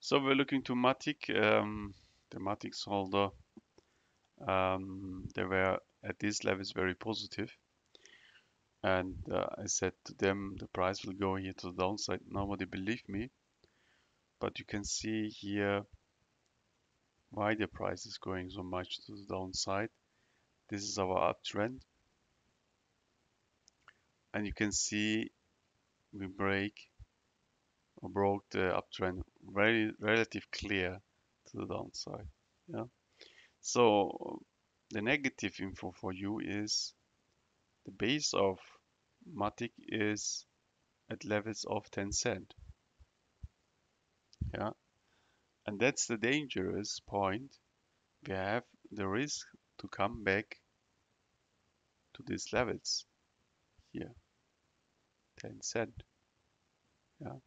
So we're looking to Matic. The Matic holder, they were at these levels very positive, and I said to them the price will go here to the downside. Nobody believed me, but you can see here why the price is going so much to the downside. This is our uptrend, and you can see we broke the uptrend very relative clear to the downside. Yeah. So the negative info for you is the base of Matic is at levels of 10 cent. Yeah. And that's the dangerous point. We have the risk to come back to these levels here, 10 cent. Yeah.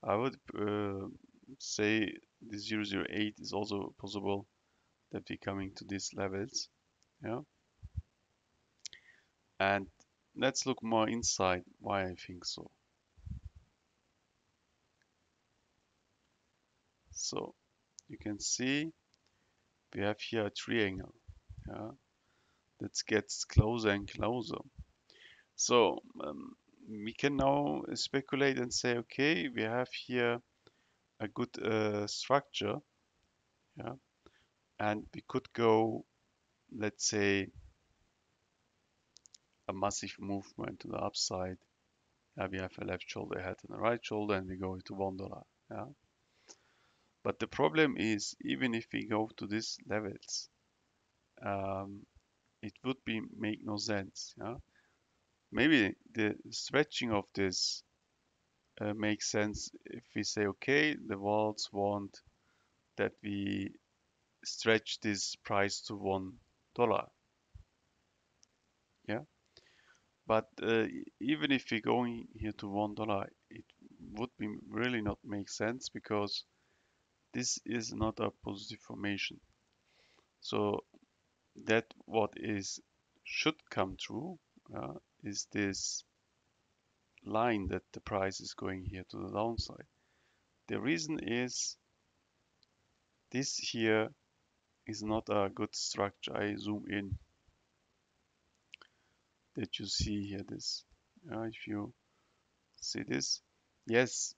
I would say the 008 is also possible that we're coming to these levels. Yeah. And let's look more inside why I think so. So you can see we have here a triangle. Yeah. That gets closer and closer. So we can now speculate and say, okay, we have here a good structure, yeah, and we could go, let's say, a massive movement to the upside. Yeah, we have a left shoulder, head, and a right shoulder, and we go to $1. Yeah, but the problem is, even if we go to these levels, um, it would be make no sense. Yeah, maybe the stretching of this makes sense if we say, okay, the vaults want that we stretch this price to $1. Yeah, but even if we're going here to $1, it would be really not make sense because this is not a positive formation. So that what is should come true is this line that the price is going here to the downside. The reason is this here is not a good structure. I zoom in that you see here this. If you see this, yes,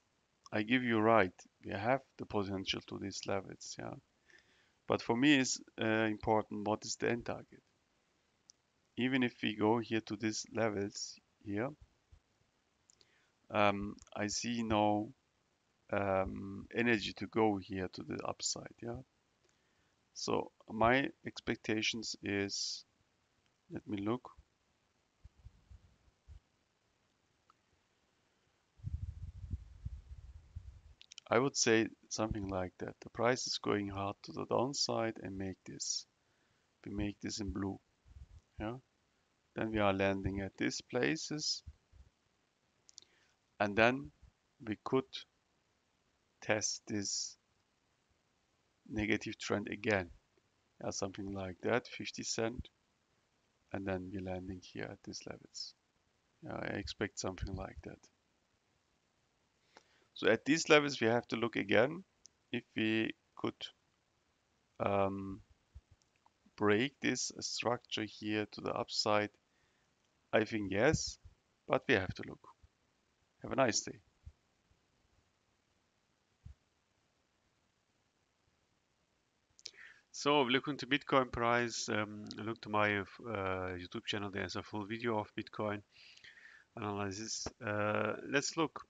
I give you right. We have the potential to these levels, yeah. But for me, it's important what is the end target. Even if we go here to these levels here, I see no energy to go here to the upside, yeah. So my expectations is, let me look. I would say something like that. The price is going hard to the downside and make this. We make this in blue. Yeah. Then we are landing at these places. And then we could test this negative trend again. Yeah, something like that, 50 cent. And then we're landing here at these levels. Yeah, I expect something like that. So at these levels, we have to look again if we could um, break this structure here to the upside. I think yes, but we have to look. Have a nice day. So looking to Bitcoin price, look to my YouTube channel. There's a full video of Bitcoin analysis. Let's look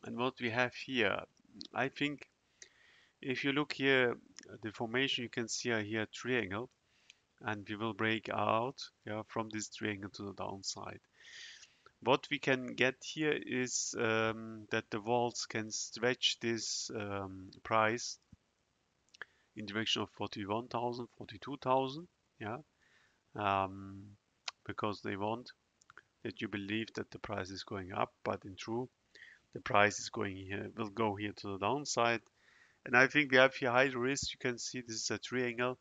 and what we have here. I think if you look here, the formation you can see here a triangle, and we will break out, yeah, from this triangle to the downside. What we can get here is that the vaults can stretch this price in direction of 41,000, 42,000, yeah, because they want that you believe that the price is going up, but in truth, the price is going here, will go here to the downside. And I think we have here high risk. You can see this is a triangle,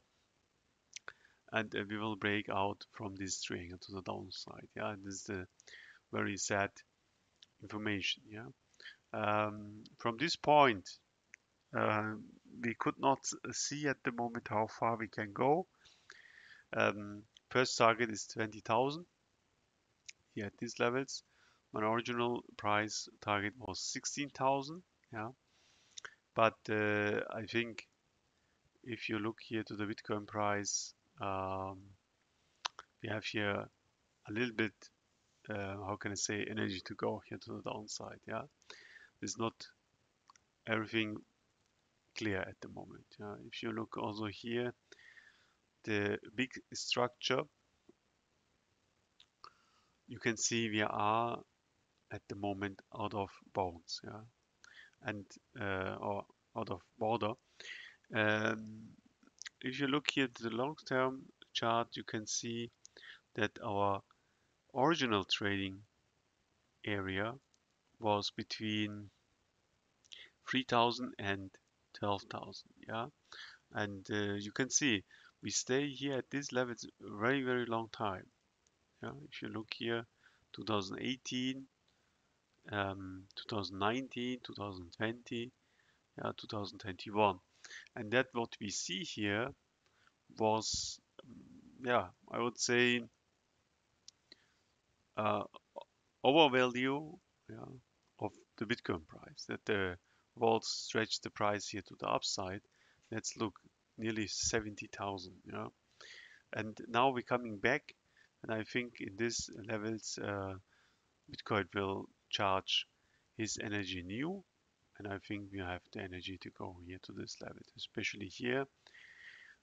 and we will break out from this triangle to the downside. Yeah, and this is the very sad information. Yeah, from this point, we could not see at the moment how far we can go. First target is 20,000 here at these levels. My original price target was 16,000. Yeah, but I think if you look here to the Bitcoin price, we have here a little bit, how can I say, energy to go here to the downside. Yeah, it's not everything clear at the moment. Yeah, if you look also here, the big structure, you can see we are at the moment out of bounds. Yeah, and or out of border. Um, if you look here to the long-term chart, you can see that our original trading area was between 3,000 and 12,000. Yeah, and you can see we stay here at this level very long time. Yeah, if you look here, 2018, 2019, 2020, yeah, 2021, and that what we see here was, yeah, I would say uh, overvalue, yeah, of the Bitcoin price. That the vaults stretched the price here to the upside. Let's look, nearly 70,000. Yeah, and now we're coming back, and I think in these levels, Bitcoin will charge his energy new, and I think we have the energy to go here to this level, especially here.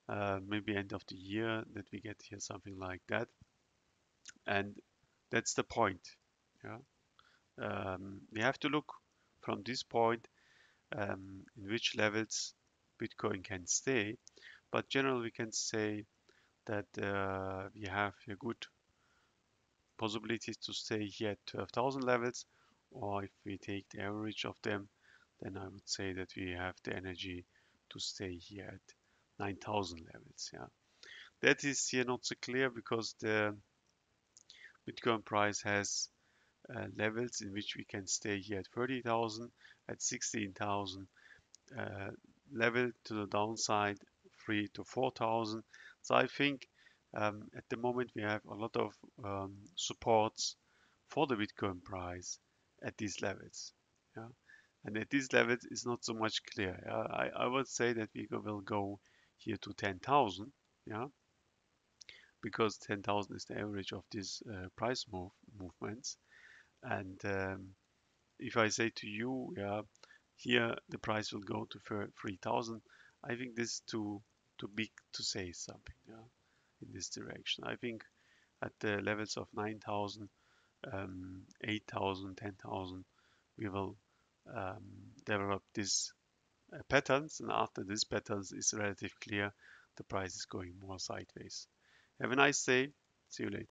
Maybe end of the year that we get here something like that, and that's the point. Yeah, we have to look from this point in which levels Bitcoin can stay. But generally, we can say that we have a good possibilities to stay here at 12,000 levels, or if we take the average of them, then I would say that we have the energy to stay here at 9,000 levels. Yeah, that is here not so clear because the Bitcoin price has levels in which we can stay here at 30,000, at 16,000, level to the downside 3 to 4,000. So I think at the moment we have a lot of supports for the Bitcoin price at these levels. Yeah, and at these levels it's not so much clear. Yeah? I would say that we will go here to 10,000. Yeah, because 10,000 is the average of these price movements. And if I say to you, yeah, here the price will go to 3,000, I think this is too big to say something, yeah, in this direction. I think at the levels of 9,000, 8,000, 10,000, we will um, develop these patterns, and after these patterns is relatively clear, the price is going more sideways. Have a nice day. See you later.